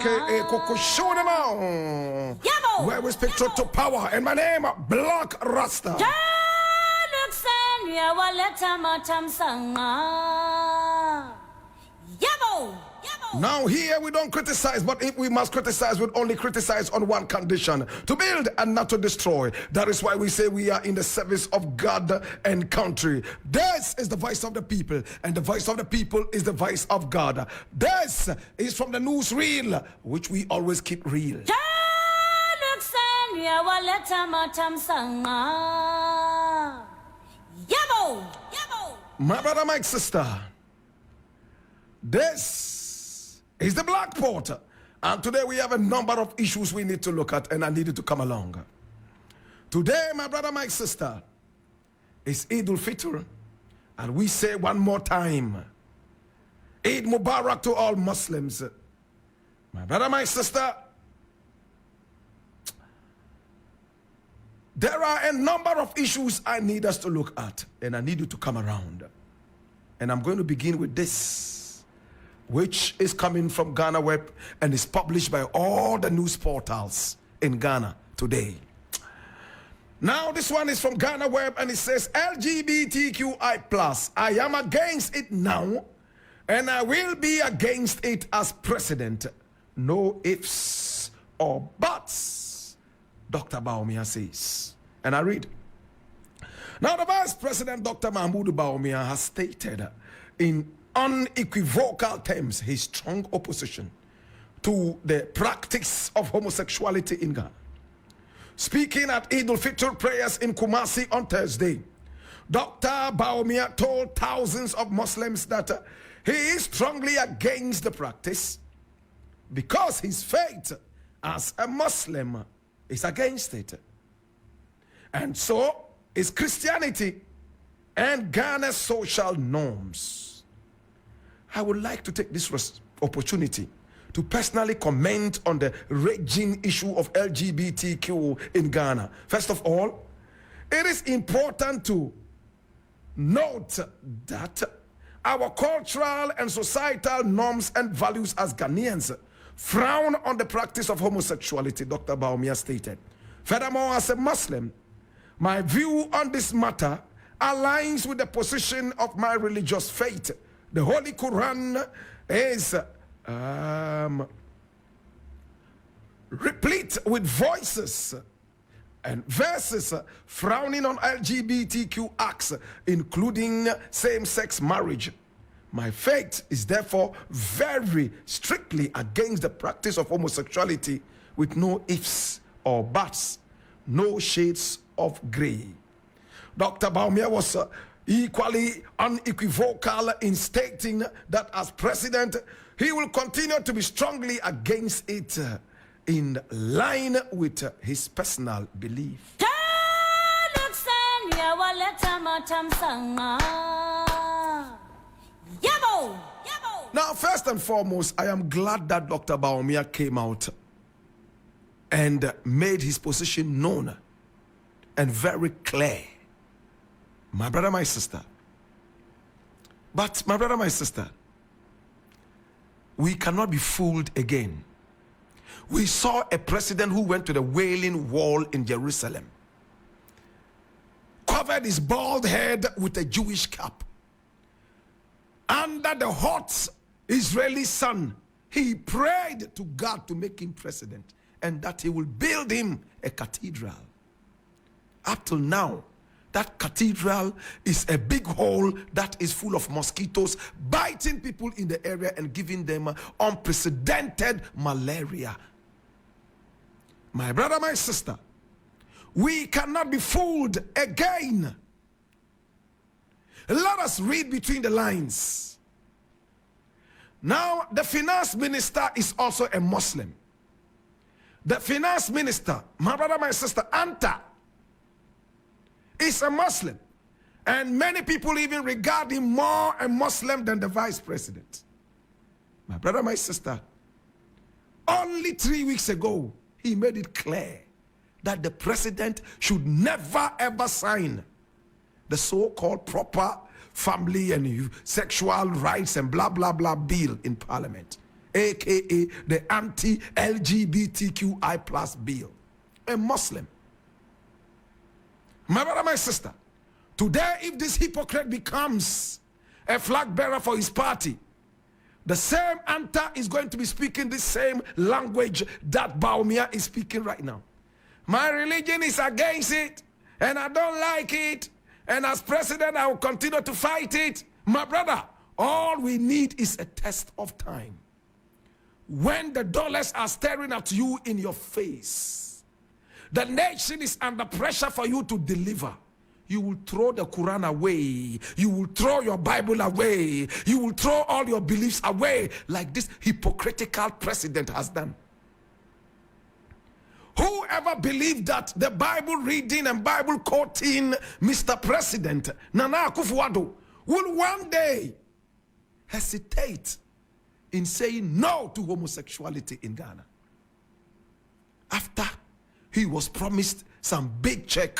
Show them out. Where we speak truth to power. And my name, Black Rasta. Now here we don't criticize, but if we must criticize, we'll only criticize on one condition: to build and not to destroy. That is why we say we are in the service of God and country. This is the voice of the people, and the voice of the people is the voice of God. This is from the newsreel, which we always keep real. My brother, my sister, this is the Black Porter, and today we have a number of issues we need to look at, and I need you to come along. Today, my brother, my sister, is Eid al-Fitr, and we say one more time, Eid Mubarak to all Muslims. My brother, my sister, there are a number of issues I need us to look at, and I need you to come around. And I'm going to begin with this, which is coming from Ghana Web and is published by all the news portals in Ghana today. Now, this one is from Ghana Web, and it says, LGBTQI+, I am against it now, and I will be against it as president. No ifs or buts, Dr. Bawumia says. And I read, now the Vice President, Dr. Mahmoud Bawumia, has stated in unequivocal terms his strong opposition to the practice of homosexuality in Ghana. Speaking at Eid al-Fitr prayers in Kumasi on Thursday, Dr. Bawumia told thousands of Muslims that he is strongly against the practice because his faith as a Muslim is against it. And so is Christianity and Ghana's social norms. I would like to take this opportunity to personally comment on the raging issue of LGBTQ in Ghana. First of all, it is important to note that our cultural and societal norms and values as Ghanaians frown on the practice of homosexuality, Dr. Bawumia stated. Furthermore, as a Muslim, my view on this matter aligns with the position of my religious faith. The Holy Quran is replete with voices and verses frowning on LGBTQ acts, including same-sex marriage. My faith is therefore very strictly against the practice of homosexuality, with no ifs or buts, no shades of gray. Dr. Bawumia was equally unequivocal in stating that as president, he will continue to be strongly against it in line with his personal belief. Now, first and foremost, I am glad that Dr. Bawumia came out and made his position known and very clear. My brother, my sister. But, my brother, my sister, we cannot be fooled again. We saw a president who went to the Wailing Wall in Jerusalem, covered his bald head with a Jewish cap. Under the hot Israeli sun, he prayed to God to make him president and that he will build him a cathedral. Up till now, that cathedral is a big hole that is full of mosquitoes biting people in the area and giving them unprecedented malaria. My brother, my sister, we cannot be fooled again. Let us read between the lines. Now, the finance minister is also a Muslim. The finance minister, my brother, my sister, Anta, is a Muslim. And many people even regard him more a Muslim than the vice president. My brother, my sister, only 3 weeks ago, he made it clear that the president should never ever sign the so-called proper family and sexual rights and blah, blah, blah bill in parliament. aka the anti-LGBTQI plus bill. A Muslim. My brother, my sister, today if this hypocrite becomes a flag bearer for his party, the same Anta is going to be speaking the same language that Bawumia is speaking right now. My religion is against it, and I don't like it, and as president I will continue to fight it. My brother, all we need is a test of time. When the dollars are staring at you in your face, the nation is under pressure for you to deliver. You will throw the Quran away. You will throw your Bible away. You will throw all your beliefs away like this hypocritical president has done. Whoever believed that the Bible reading and Bible quoting Mr. President Nana Akufo-Addo will one day hesitate in saying no to homosexuality in Ghana after he was promised some big check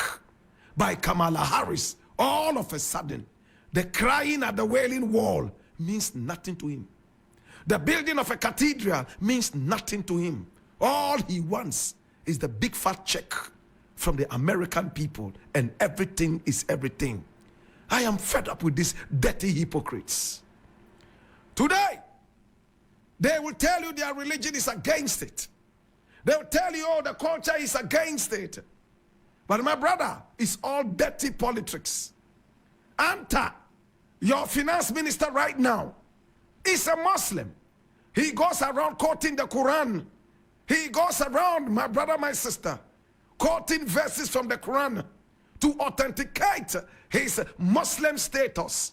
by Kamala Harris, all of a sudden the crying at the Wailing Wall means nothing to him. The building of a cathedral means nothing to him. All he wants is the big fat check from the American people, and everything is everything. I am fed up with these dirty hypocrites. Today, they will tell you their religion is against it. They will tell you, oh, the culture is against it. But my brother, it's all dirty politics. Anta, your finance minister right now, is a Muslim. He goes around quoting the Quran. He goes around, my brother, my sister, quoting verses from the Quran to authenticate his Muslim status.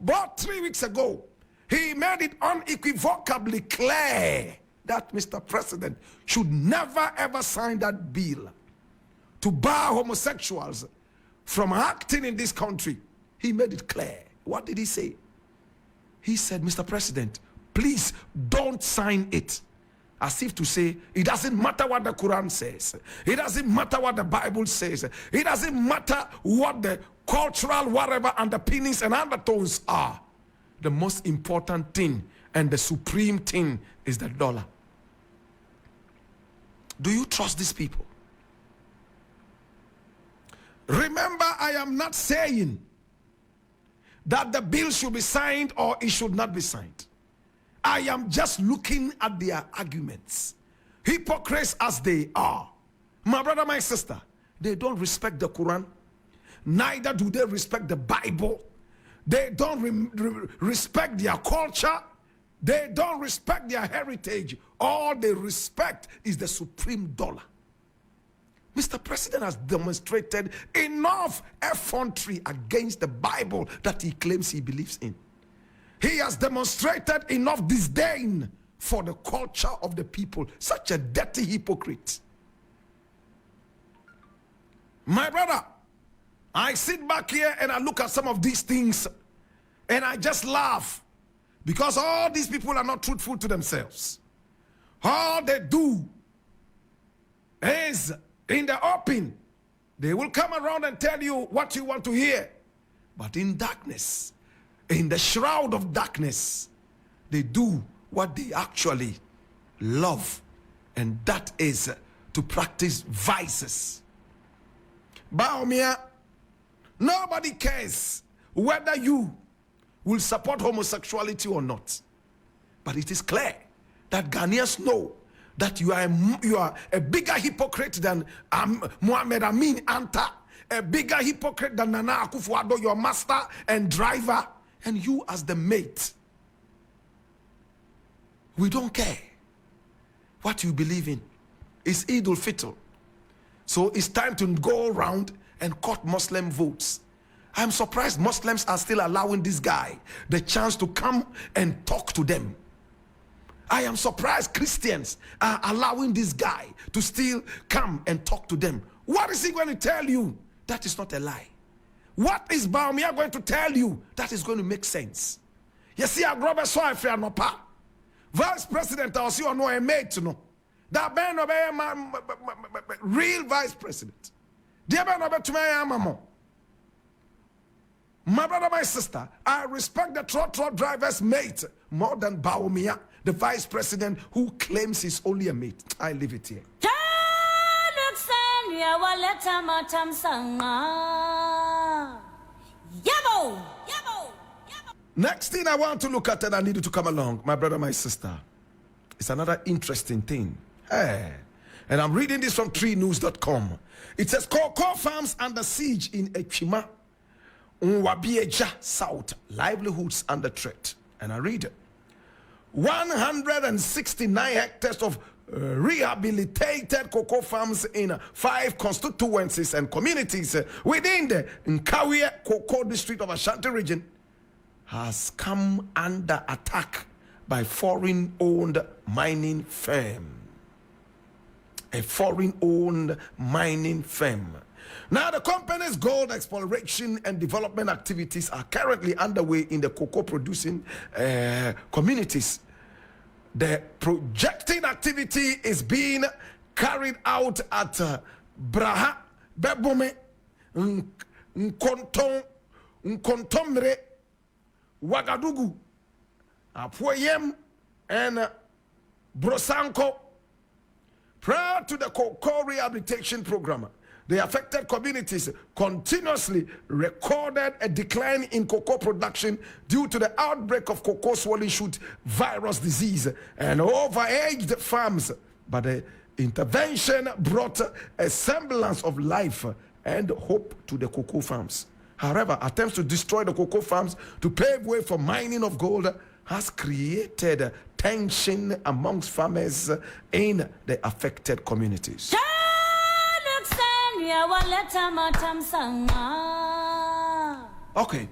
But 3 weeks ago, he made it unequivocally clear that Mr. President should never ever sign that bill to bar homosexuals from acting in this country. He made it clear. What did he say? He said, Mr. President, please don't sign it. As if to say, it doesn't matter what the Quran says. It doesn't matter what the Bible says. It doesn't matter what the cultural whatever underpinnings and undertones are. The most important thing and the supreme thing is the dollar. Do you trust these people? Remember, I am not saying that the bill should be signed or it should not be signed. I am just looking at their arguments. Hypocrites as they are. My brother, my sister, they don't respect the Quran. Neither do they respect the Bible. They don't respect their culture. They don't respect their heritage. All they respect is the supreme dollar. Mr. President has demonstrated enough effrontery against the Bible that he claims he believes in. He has demonstrated enough disdain for the culture of the people. Such a dirty hypocrite. My brother, I sit back here and I look at some of these things and I just laugh because all these people are not truthful to themselves. All they do is in the open, they will come around and tell you what you want to hear. But in darkness, in the shroud of darkness, they do what they actually love, and that is to practice vices. Bawumia, nobody cares whether you will support homosexuality or not. But it is clear that Ghanaians know that you are a bigger hypocrite than Mohamed Amin Anta, a bigger hypocrite than Nana Akufo-Addo, your master and driver, and you as the mate. We don't care what you believe in. It's Eid al-Fitr. So it's time to go around and cut Muslim votes. I'm surprised Muslims are still allowing this guy the chance to come and talk to them. I am surprised Christians are allowing this guy to still come and talk to them. What is he going to tell you? That is not a lie. What is Bawumia going to tell you? That is going to make sense. You see, I grab a soil for no pa. Vice President, I'll see you know a mate, no. That man no be real Vice President. Dear man no be to my mama. My brother, my sister, I respect the truck driver's mate more than Bawumia. the vice president who claims he's only a mate. I leave it here. Next thing I want to look at, and I need you to come along, my brother, my sister. It's another interesting thing. Hey. And I'm reading this from treenews.com. It says, cocoa farms under siege in Echima, Nwabieja South, livelihoods under threat. And I read, 169 hectares of rehabilitated cocoa farms in 5 constituencies and communities within the Nkawie Cocoa district of Ashanti region has come under attack by foreign-owned mining firm. A foreign-owned mining firm. Now, the company's gold exploration and development activities are currently underway in the cocoa-producing communities. The projecting activity is being carried out at Braha, Bebome, Nkontomre, Wagadugu, Apoyem, and Brosanko. Prior to the cocoa rehabilitation program, the affected communities continuously recorded a decline in cocoa production due to the outbreak of cocoa swollen shoot virus disease and overaged farms. But the intervention brought a semblance of life and hope to the cocoa farms. However, attempts to destroy the cocoa farms to pave way for mining of gold has created tension amongst farmers in the affected communities. Okay.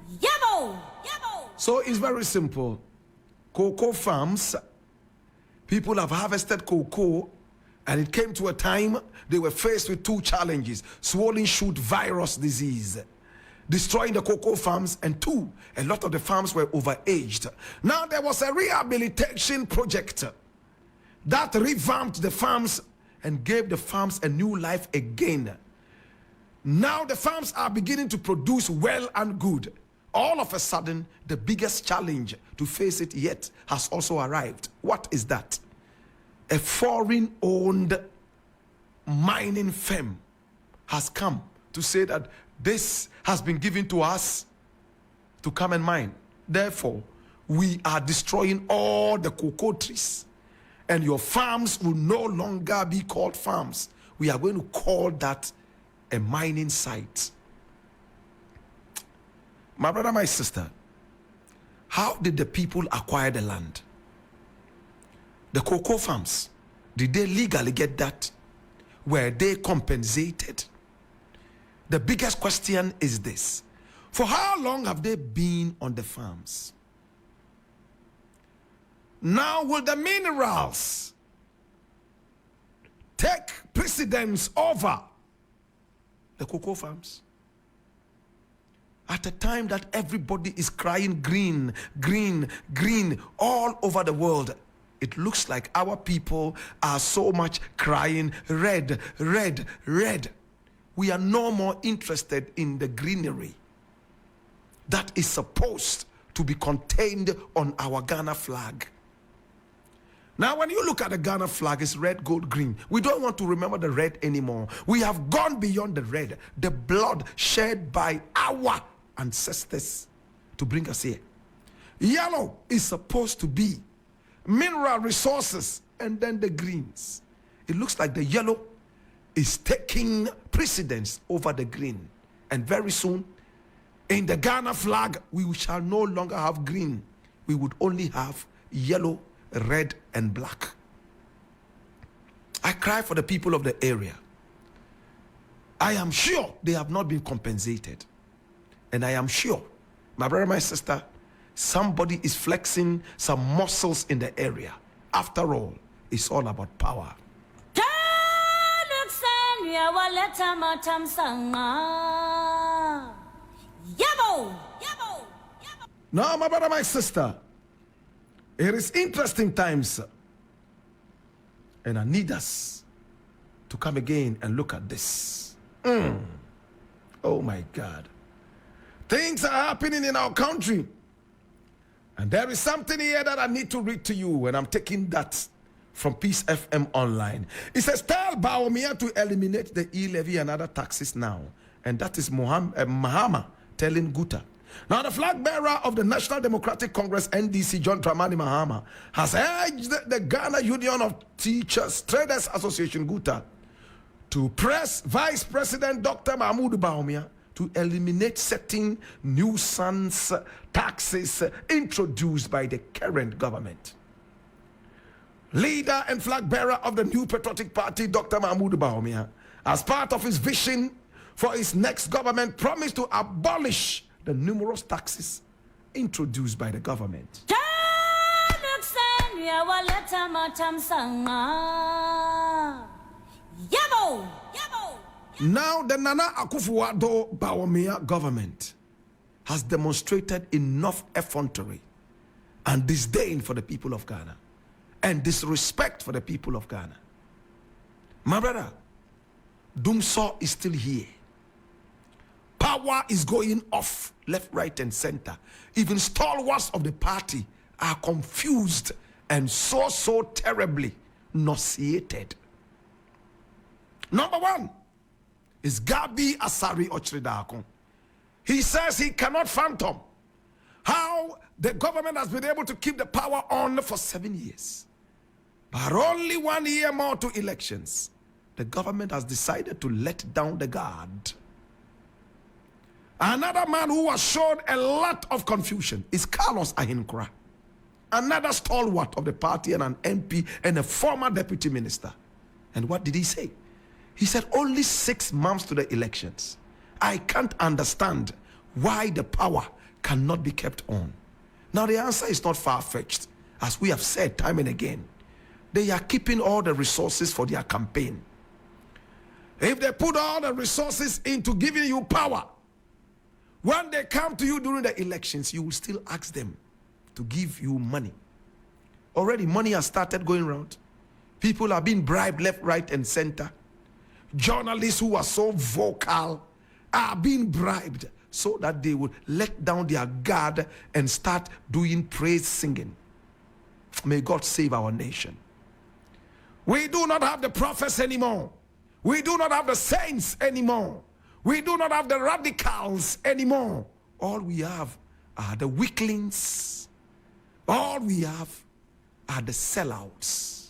So it's very simple. Cocoa farms, people have harvested cocoa, and it came to a time they were faced with 2 challenges: swollen shoot virus disease, destroying the cocoa farms, and 2, a lot of the farms were overaged. Now there was a rehabilitation project that revamped the farms and gave the farms a new life again. Now the farms are beginning to produce well and good. All of a sudden, the biggest challenge to face it yet has also arrived. What is that? A foreign-owned mining firm has come to say that this has been given to us to come and mine. Therefore, we are destroying all the cocoa trees, and your farms will no longer be called farms. We are going to call that a mining site. My brother, my sister, how did the people acquire the land? The cocoa farms, did they legally get that? Were they compensated? The biggest question is this: for how long have they been on the farms? Now, will the minerals take precedence over the cocoa farms? At a time that everybody is crying green, green, green all over the world, it looks like our people are so much crying red, red, red. We are no more interested in the greenery that is supposed to be contained on our Ghana flag. Now, when you look at the Ghana flag, it's red, gold, green. We don't want to remember the red anymore. We have gone beyond the red, the blood shed by our ancestors to bring us here. Yellow is supposed to be mineral resources, and then the greens. It looks like the yellow is taking precedence over the green. And very soon, in the Ghana flag, we shall no longer have green. We would only have yellow, red, and black. I cry for the people of the area. I am sure they have not been compensated. And I am sure, my brother, my sister, somebody is flexing some muscles in the area. After all, it's all about power. Now, my brother, my sister, it is interesting times, and I need us to come again and look at this. Oh my God. Things are happening in our country. And there is something here that I need to read to you, and I'm taking that from Peace FM Online. It says, tell Bawumia to eliminate the e-levy and other taxes now. And that is Mahama telling Guta. Now, the flag bearer of the National Democratic Congress, NDC, John Dramani Mahama, has urged the Ghana Union of Teachers Traders Association, Guta, to press Vice President Dr. Mahmoud Bawumia to eliminate certain nuisance taxes introduced by the current government. Leader and flag bearer of the New Patriotic Party, Dr. Mahmoud Bawumia, as part of his vision for his next government, promised to abolish the numerous taxes introduced by the government. Now, the Nana Akufo-Addo Bawumia government has demonstrated enough effrontery and disdain for the people of Ghana and disrespect for the people of Ghana. My brother, Doomsaw is still here. Power is going off left, right, and center. Even stalwarts of the party are confused and so terribly nauseated. Number one is Gabi Asari Ochridakon. He says he cannot fathom how the government has been able to keep the power on for 7 years. But only 1 year more to elections, the government has decided to let down the guard. Another man who has shown a lot of confusion is Carlos Ahinkra, another stalwart of the party and an MP and a former deputy minister. And what did he say? He said only 6 months to the elections. I can't understand why the power cannot be kept on. Now the answer is not far-fetched. As we have said time and again, they are keeping all the resources for their campaign. If they put all the resources into giving you power, when they come to you during the elections, you will still ask them to give you money. Already money has started going around. People are being bribed left, right, and center. Journalists who are so vocal are being bribed so that they will let down their guard and start doing praise singing. May God save our nation. We do not have the prophets anymore. We do not have the saints anymore. We do not have the radicals anymore. All we have are the weaklings. All we have are the sellouts.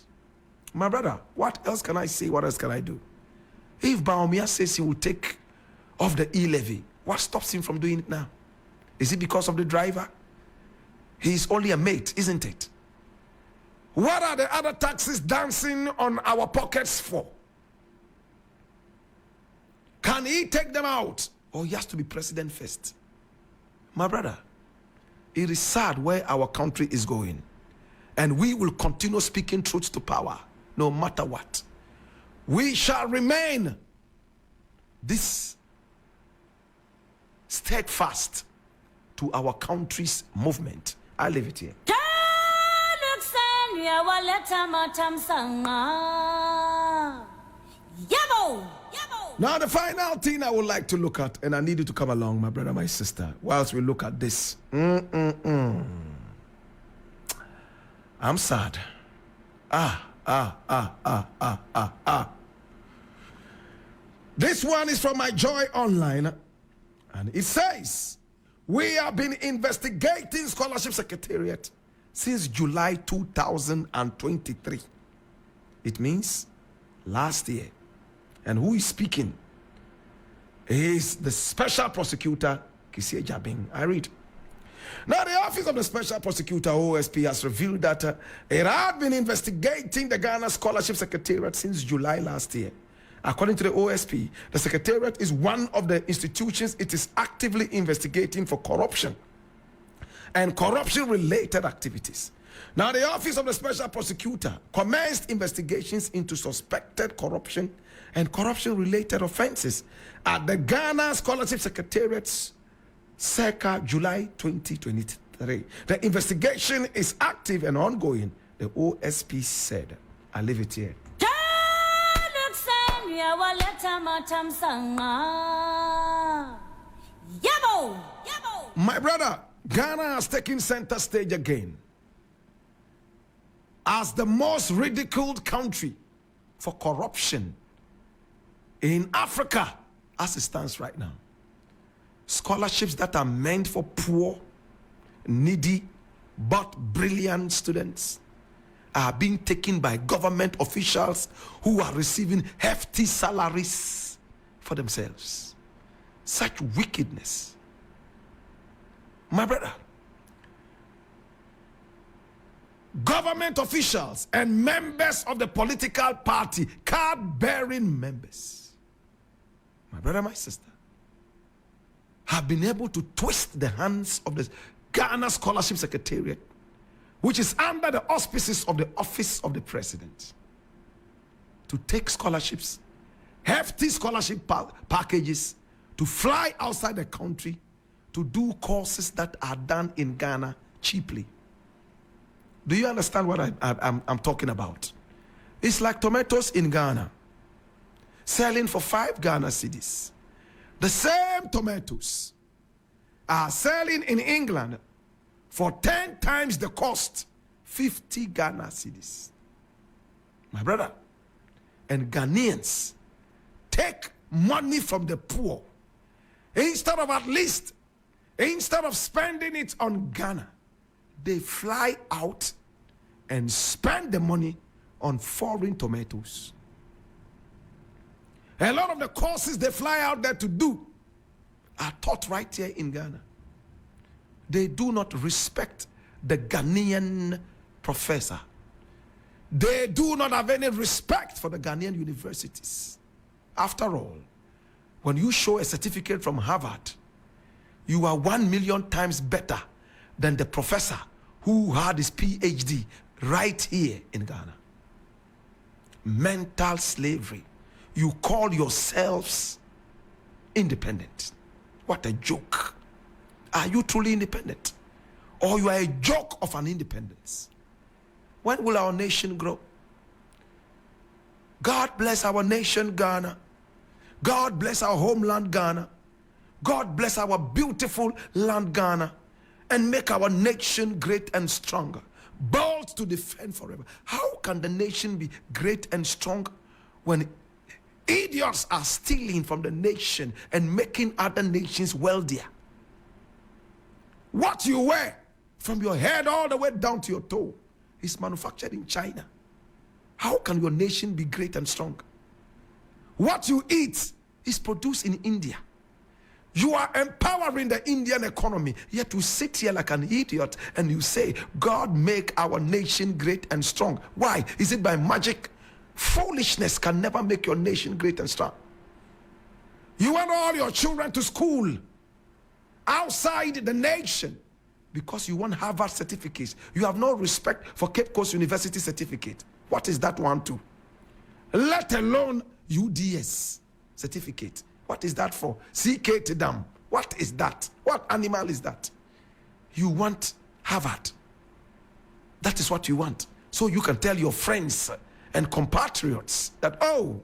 My brother, what else can I say? What else can I do? If Bawumia says he will take off the e-levy, what stops him from doing it now? Is it because of the driver? He's only a mate, isn't it? What are the other taxes dancing on our pockets for? Can he take them out? Or he has to be president first? My brother, it is sad where our country is going. And we will continue speaking truth to power, no matter what. We shall remain this steadfast to our country's movement. I leave it here. Now the final thing I would like to look at, and I need you to come along, my brother, my sister, whilst we look at this. I'm sad. This one is from my Joy Online, and it says, we have been investigating Scholarship Secretariat since July 2023. It means last year. And who is speaking is the Special Prosecutor, Kisie Jabing. I read. Now, the Office of the Special Prosecutor, OSP, has revealed that it had been investigating the Ghana Scholarship Secretariat since July last year. According to the OSP, the Secretariat is one of the institutions it is actively investigating for corruption and corruption-related activities. Now, the Office of the Special Prosecutor commenced investigations into suspected corruption and corruption-related offenses at the Ghana Scholarship Secretariat's circa July 2023. The investigation is active and ongoing, the OSP said. I leave it here. My brother, Ghana has taken center stage again as the most ridiculed country for corruption in Africa as it stands right now. Scholarships that are meant for poor, needy, but brilliant students are being taken by government officials who are receiving hefty salaries for themselves. Such wickedness. My brother, government officials and members of the political party, card-bearing members, my brother, my sister, have been able to twist the hands of the Ghana Scholarship Secretariat, which is under the auspices of the Office of the President, to take scholarships, hefty scholarship packages, to fly outside the country to do courses that are done in Ghana cheaply. Do you understand what I'm talking about? It's like tomatoes in Ghana, selling for 5 Ghana cedis. The same tomatoes are selling in England for 10 times the cost, 50 Ghana cedis. My brother, and Ghanaians take money from the poor instead of spending it on Ghana. They fly out and spend the money on foreign tomatoes. A lot of the courses they fly out there to do are taught right here in Ghana. They do not respect the Ghanaian professor. They do not have any respect for the Ghanaian universities. After all, when you show a certificate from Harvard, you are 1 million times better than the professor who had his PhD right here in Ghana. Mental slavery. You call yourselves independent. What a joke. Are you truly independent? Or you are a joke of an independence? When will our nation grow? God bless our nation, Ghana. God bless our homeland, Ghana. God bless our beautiful land, Ghana, and make our nation great and stronger, bold to defend forever. How can the nation be great and strong when idiots are stealing from the nation and making other nations wealthier? What you wear from your head all the way down to your toe is manufactured in China. How can your nation be great and strong? What you eat is produced in India. You are empowering the Indian economy, yet you sit here like an idiot and you say, God make our nation great and strong. Why? Is it by magic? Foolishness can never make your nation great and strong. You want all your children to school outside the nation because you want Harvard certificates. You have no respect for Cape Coast University certificate. What is that one to? Let alone UDS certificate. What is that for? CK Dam. What is that? What animal is that? You want Harvard. That is what you want. So you can tell your friends and compatriots that, oh,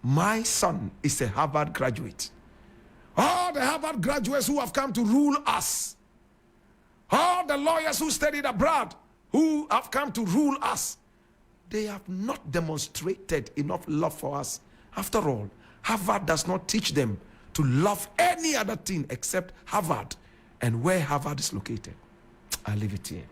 my son is a Harvard graduate. All the Harvard graduates who have come to rule us, all the lawyers who studied abroad who have come to rule us, they have not demonstrated enough love for us. After all, Harvard does not teach them to love any other thing except Harvard and where Harvard is located. I leave it here.